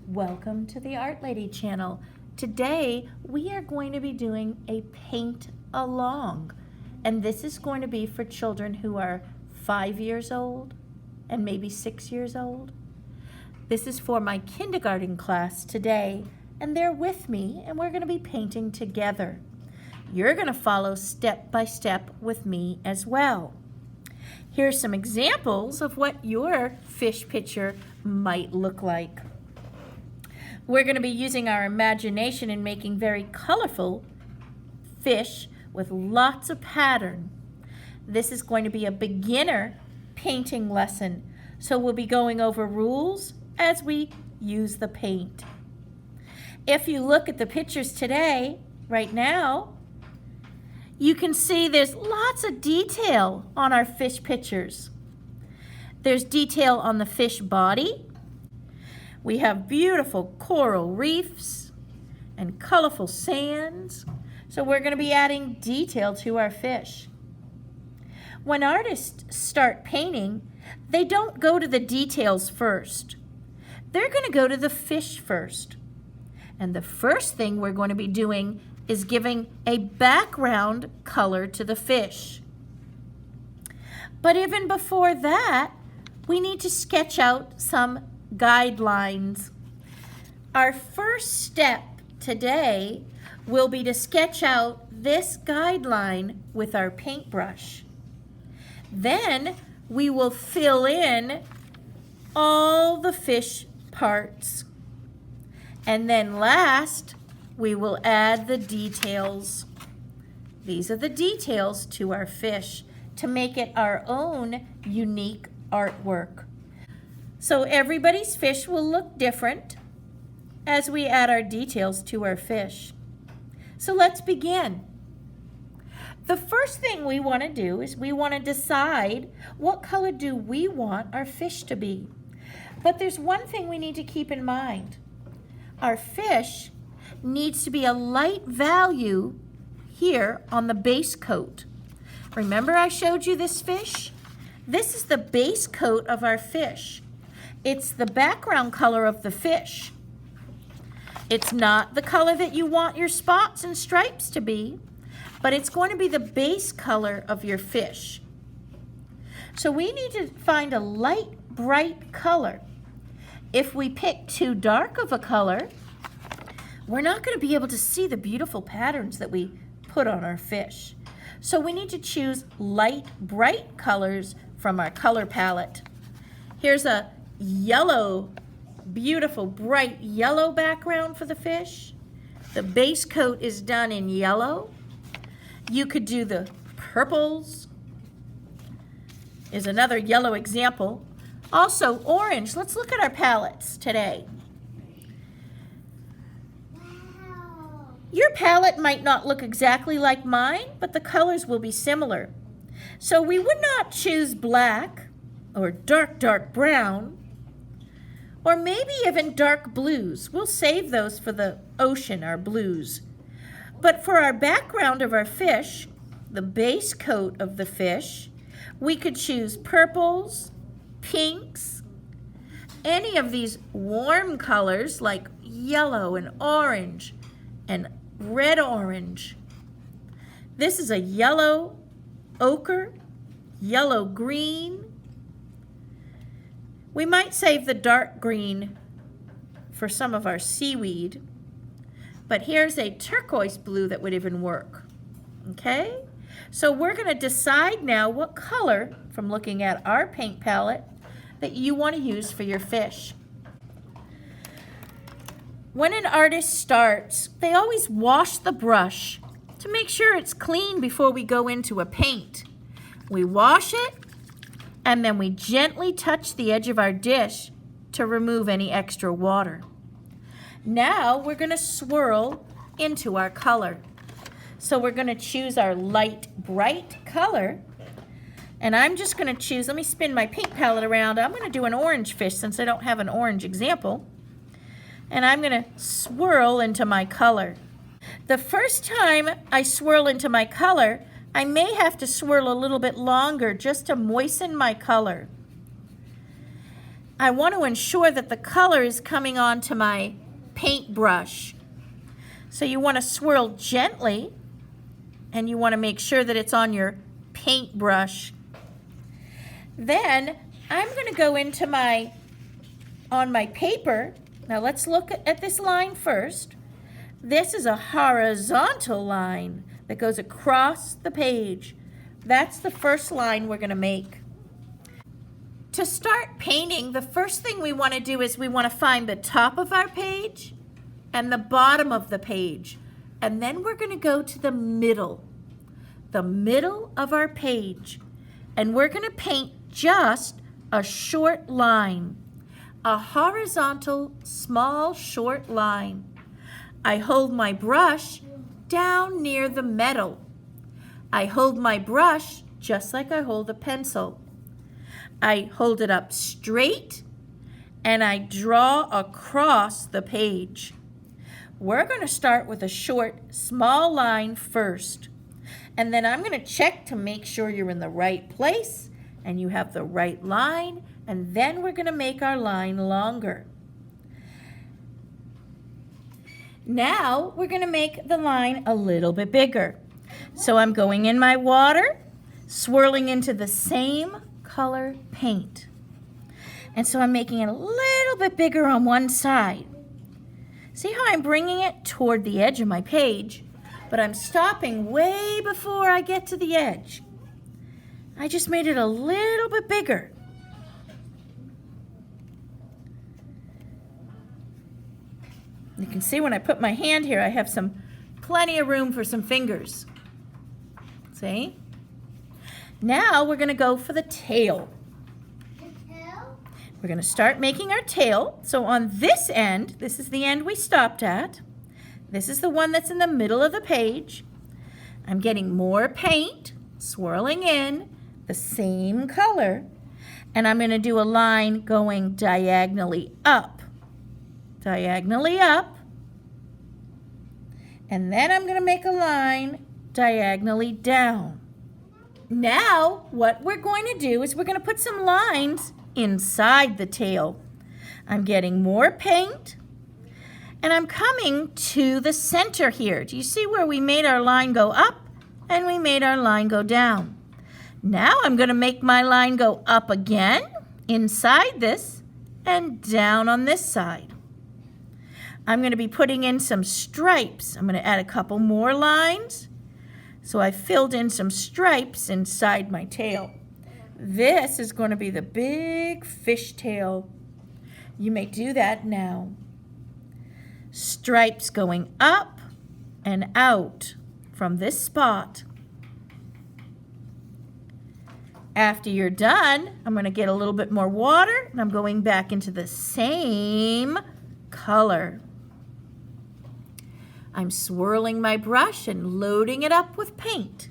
Welcome to the Art Lady channel. Today we are going to be doing a paint along, and this is going to be for children who are 5 years old and maybe 6 years old. This is for my kindergarten class today, and they're with me and we're going to be painting together. You're going to follow step by step with me as well. Here's some examples of what your fish picture might look like. We're going to be using our imagination and making very colorful fish with lots of pattern. This is going to be a beginner painting lesson, so we'll be going over rules as we use the paint. If you look at the pictures today, right now, you can see there's lots of detail on our fish pictures. There's detail on the fish body. We have beautiful coral reefs and colorful sands. So we're going to be adding detail to our fish. When artists start painting, they don't go to the details first. They're going to go to the fish first. And the first thing we're going to be doing is giving a background color to the fish. But even before that, we need to sketch out some guidelines. Our first step today will be to sketch out this guideline with our paintbrush. Then we will fill in all the fish parts. And then last, we will add the details. These are the details to our fish to make it our own unique artwork. So everybody's fish will look different as we add our details to our fish. So let's begin. The first thing we want to do is we want to decide what color do we want our fish to be. But there's one thing we need to keep in mind. Our fish needs to be a light value here on the base coat. Remember I showed you this fish? This is the base coat of our fish. It's the background color of the fish. It's not the color that you want your spots and stripes to be, but it's going to be the base color of your fish. So we need to find a light, bright color. If we pick too dark of a color, we're not going to be able to see the beautiful patterns that we put on our fish. So we need to choose light, bright colors from our color palette. Here's a yellow, beautiful, bright yellow background for the fish. The base coat is done in yellow. You could do the purples. Is another yellow example. Also orange. Let's look at our palettes today. Your palette might not look exactly like mine, but the colors will be similar. So we would not choose black or dark, dark brown, or maybe even dark blues. We'll save those for the ocean, our blues. But for our background of our fish, the base coat of the fish, we could choose purples, pinks, any of these warm colors like yellow and orange and red orange. This is a yellow ochre, yellow green. We might save the dark green for some of our seaweed, but here's a turquoise blue that would even work. Okay? So we're going to decide now what color, from looking at our paint palette, that you want to use for your fish. When an artist starts, they always wash the brush to make sure it's clean before we go into a paint. We wash it, and then we gently touch the edge of our dish to remove any extra water. Now we're going to swirl into our color. So we're going to choose our light, bright color. And I'm just going to choose, let me spin my paint palette around. I'm going to do an orange fish since I don't have an orange example. And I'm going to swirl into my color. The first time I swirl into my color, I may have to swirl a little bit longer just to moisten my color. I want to ensure that the color is coming onto my paintbrush. So you want to swirl gently, and you want to make sure that it's on your paintbrush. Then I'm going to go into on my paper. Now let's look at this line first. This is a horizontal line that goes across the page. That's the first line we're going to make. To start painting, the first thing we want to do is we want to find the top of our page and the bottom of the page. And then we're going to go to the middle of our page. And we're going to paint just a short line, a horizontal, small, short line. I hold my brush down near the metal. I hold my brush just like I hold a pencil. I hold it up straight and I draw across the page. We're going to start with a short, small line first. And then I'm going to check to make sure you're in the right place and you have the right line. And then we're going to make our line longer. Now we're going to make the line a little bit bigger. So I'm going in my water, swirling into the same color paint. And so I'm making it a little bit bigger on one side. See how I'm bringing it toward the edge of my page, but I'm stopping way before I get to the edge. I just made it a little bit bigger. You can see when I put my hand here, I have plenty of room for some fingers. See? Now we're going to go for the tail. We're going to start making our tail. So on this end, this is the end we stopped at. This is the one that's in the middle of the page. I'm getting more paint, swirling in the same color, and I'm going to do a line going diagonally up. Diagonally up. And then I'm going to make a line diagonally down. Now, what we're going to do is we're going to put some lines inside the tail. I'm getting more paint, and I'm coming to the center here. Do you see where we made our line go up and we made our line go down? Now I'm going to make my line go up again inside this and down on this side. I'm going to be putting in some stripes. I'm going to add a couple more lines. So I filled in some stripes inside my tail. This is going to be the big fish tail. You may do that now. Stripes going up and out from this spot. After you're done, I'm going to get a little bit more water, and I'm going back into the same color. I'm swirling my brush and loading it up with paint.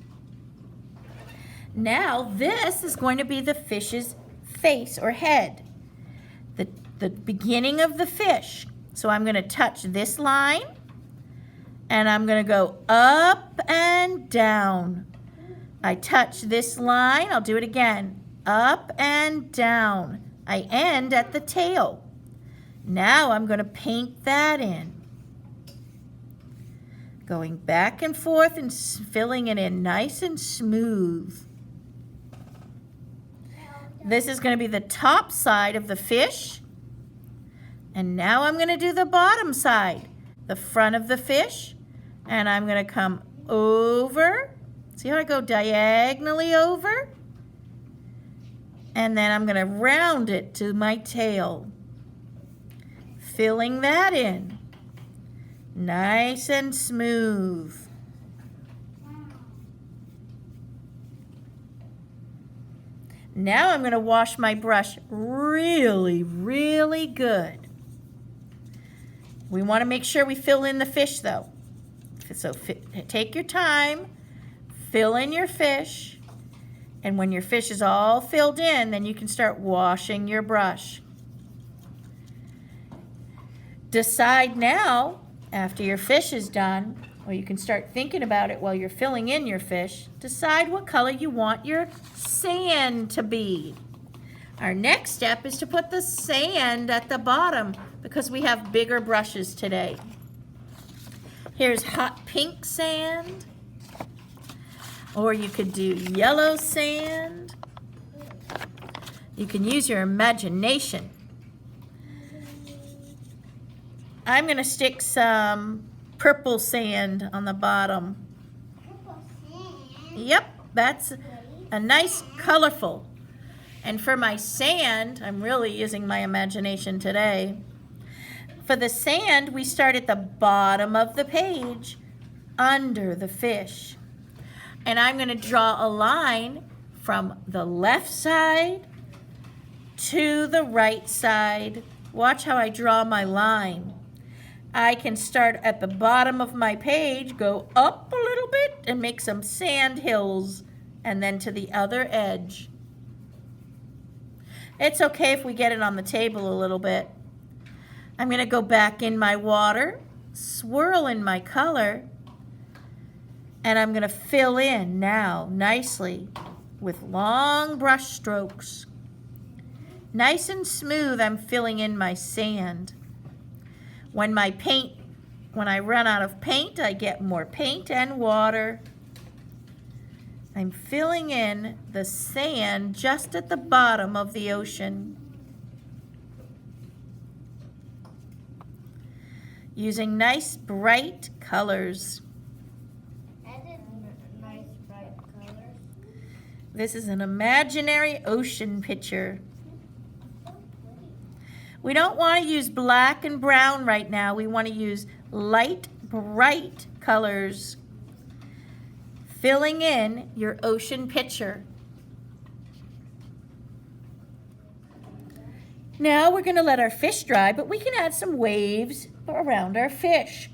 Now this is going to be the fish's face or head, the beginning of the fish. So I'm going to touch this line, and I'm going to go up and down. I touch this line, I'll do it again, up and down. I end at the tail. Now I'm going to paint that in. Going back and forth and filling it in nice and smooth. This is going to be the top side of the fish. And now I'm going to do the bottom side, the front of the fish. And I'm going to come over. See how I go diagonally over? And then I'm going to round it to my tail. Filling that in. Nice and smooth. Now I'm going to wash my brush really, really good. We want to make sure we fill in the fish though. So take your time, fill in your fish, and when your fish is all filled in, then you can start washing your brush. Decide now, after your fish is done, or you can start thinking about it while you're filling in your fish, decide what color you want your sand to be. Our next step is to put the sand at the bottom because we have bigger brushes today. Here's hot pink sand, or you could do yellow sand. You can use your imagination. I'm going to stick some purple sand on the bottom. Purple sand? Yep, that's a nice colorful. And for my sand, I'm really using my imagination today. For the sand, we start at the bottom of the page, under the fish. And I'm going to draw a line from the left side to the right side. Watch how I draw my line. I can start at the bottom of my page, go up a little bit, and make some sand hills, and then to the other edge. It's okay if we get it on the table a little bit. I'm going to go back in my water, swirl in my color, and I'm going to fill in now nicely with long brush strokes. Nice and smooth, I'm filling in my sand. When I run out of paint, I get more paint and water. I'm filling in the sand just at the bottom of the ocean. Using nice bright colors. Nice bright colors. This is an imaginary ocean picture. We don't want to use black and brown right now. We want to use light, bright colors. Filling in your ocean picture. Now we're going to let our fish dry, but we can add some waves around our fish.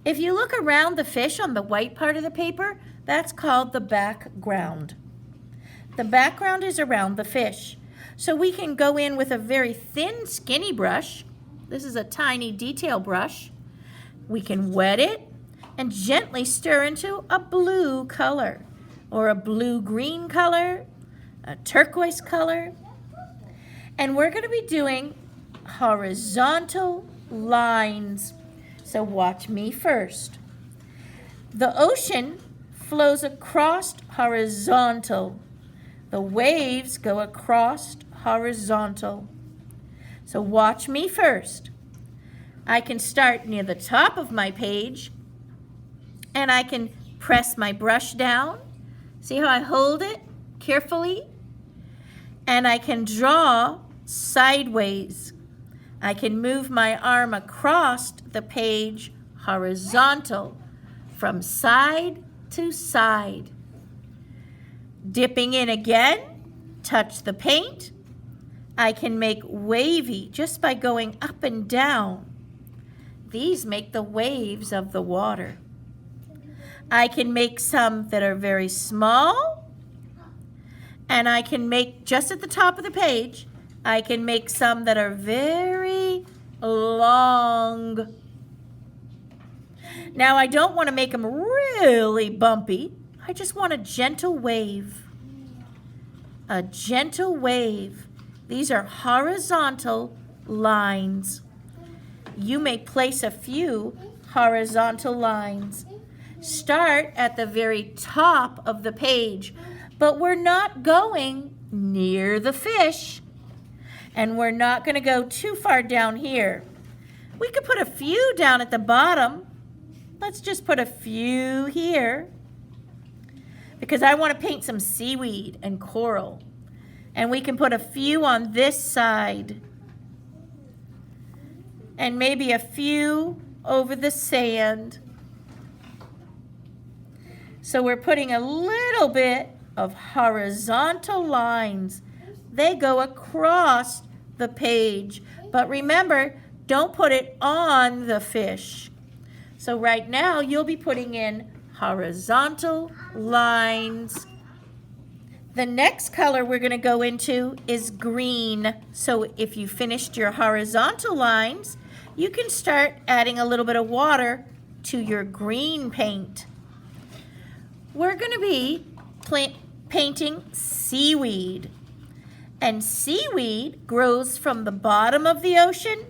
If you look around the fish on the white part of the paper, that's called the background. The background is around the fish. So we can go in with a very thin, skinny brush. This is a tiny detail brush. We can wet it and gently stir into a blue color, or a blue-green color, a turquoise color. And we're going to be doing horizontal lines. So watch me first. The ocean flows across horizontal. The waves go across horizontal. So watch me first. I can start near the top of my page, and I can press my brush down. See how I hold it carefully? And I can draw sideways. I can move my arm across the page horizontal from side to side. Dipping in again, touch the paint. I can make wavy just by going up and down. These make the waves of the water. I can make some that are very small, and I can make, just at the top of the page, I can make some that are very long. Now I don't want to make them really bumpy. I just want a gentle wave. A gentle wave. These are horizontal lines. You may place a few horizontal lines. Start at the very top of the page, but we're not going near the fish, and we're not going to go too far down here. We could put a few down at the bottom. Let's just put a few here, because I want to paint some seaweed and coral. And we can put a few on this side, and maybe a few over the sand. So we're putting a little bit of horizontal lines. They go across the page. But remember, don't put it on the fish. So right now, you'll be putting in horizontal lines. The next color we're going to go into is green. So if you finished your horizontal lines, you can start adding a little bit of water to your green paint. We're going to be painting seaweed. And seaweed grows from the bottom of the ocean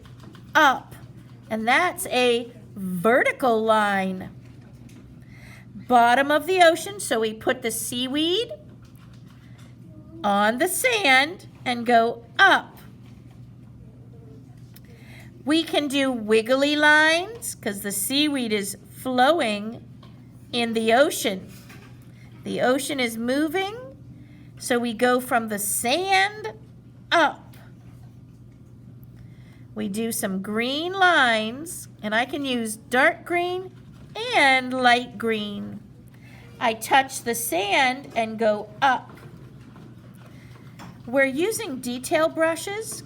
up. And that's a vertical line. Bottom of the ocean, so we put the seaweed on the sand and go up. We can do wiggly lines because the seaweed is flowing in the ocean. The ocean is moving, so we go from the sand up. We do some green lines, and I can use dark green and light green. I touch the sand and go up. We're using detail brushes,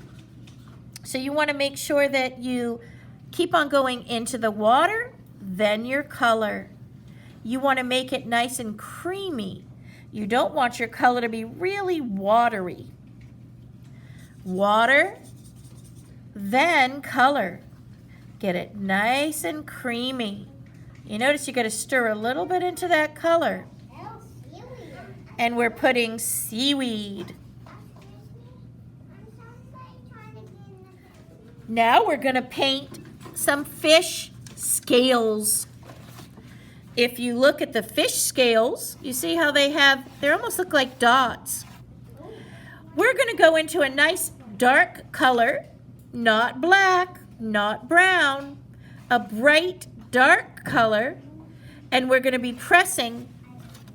so you want to make sure that you keep on going into the water, then your color. You want to make it nice and creamy. You don't want your color to be really watery. Water, then color. Get it nice and creamy. You notice you got to stir a little bit into that color. And we're putting seaweed. Now we're going to paint some fish scales. If you look at the fish scales, you see how they almost look like dots. We're going to go into a nice dark color, not black, not brown, a bright dark color, and we're going to be pressing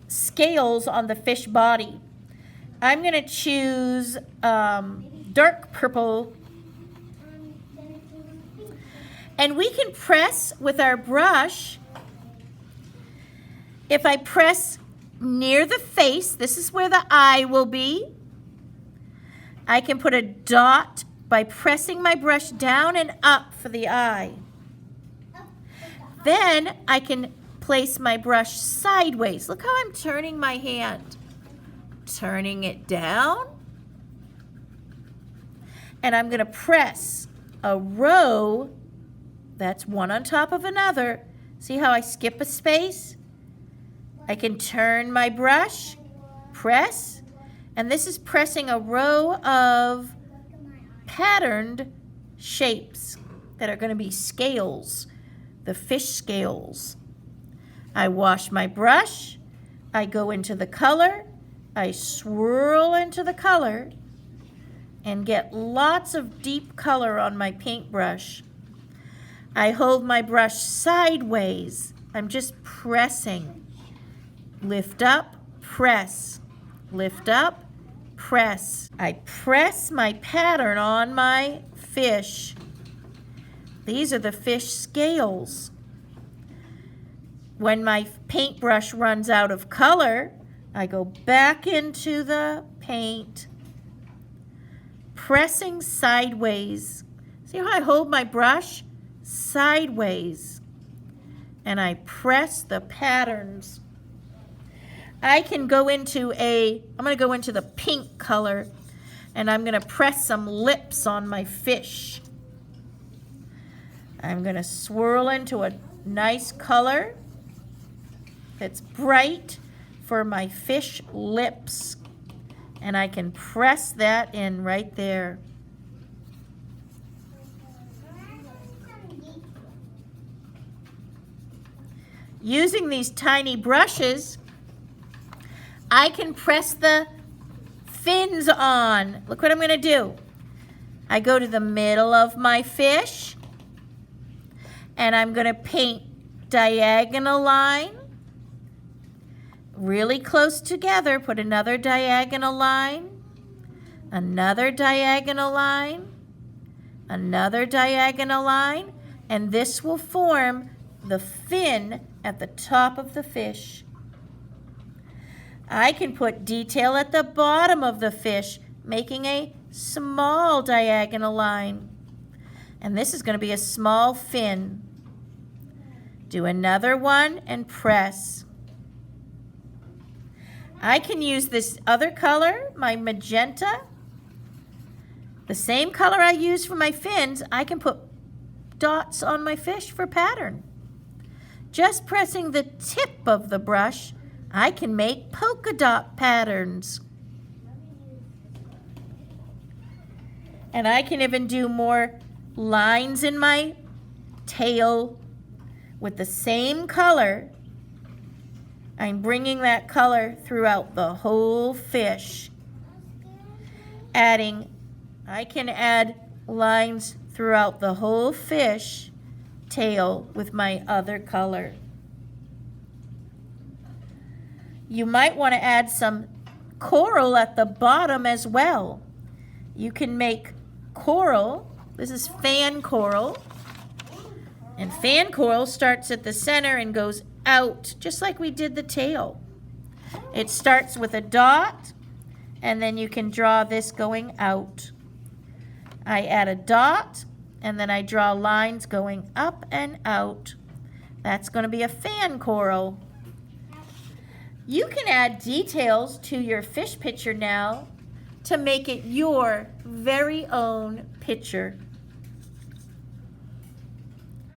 scales on the fish body. I'm going to choose dark purple. And we can press with our brush. If I press near the face, this is where the eye will be. I can put a dot by pressing my brush down and up for the eye. Then I can place my brush sideways. Look how I'm turning my hand. Turning it down. And I'm going to press a row. That's one on top of another. See how I skip a space? I can turn my brush, press, and this is pressing a row of patterned shapes that are going to be scales, the fish scales. I wash my brush, I go into the color, I swirl into the color, and get lots of deep color on my paintbrush. I hold my brush sideways. I'm just pressing. Lift up, press. Lift up, press. I press my pattern on my fish. These are the fish scales. When my paintbrush runs out of color, I go back into the paint, pressing sideways. See how I hold my brush? Sideways, and I press the patterns. I can go into I'm going to go into the pink color, and I'm going to press some lips on my fish. I'm going to swirl into a nice color that's bright for my fish lips, and I can press that in right there. Using these tiny brushes, I can press the fins on. Look what I'm going to do. I go to the middle of my fish, and I'm going to paint diagonal line. Really close together, put another diagonal line, another diagonal line, another diagonal line, and this will form the fin at the top of the fish. I can put detail at the bottom of the fish, making a small diagonal line. And this is going to be a small fin. Do another one and press. I can use this other color, my magenta. The same color I use for my fins, I can put dots on my fish for pattern. Just pressing the tip of the brush, I can make polka dot patterns. And I can even do more lines in my tail with the same color. I'm bringing that color throughout the whole fish. I can add lines throughout the whole fish tail with my other color. You might want to add some coral at the bottom as well. You can make coral. This is fan coral. And fan coral starts at the center and goes out, just like we did the tail. It starts with a dot, and then you can draw this going out. I add a dot, and then I draw lines going up and out. That's going to be a fan coral. You can add details to your fish picture now to make it your very own picture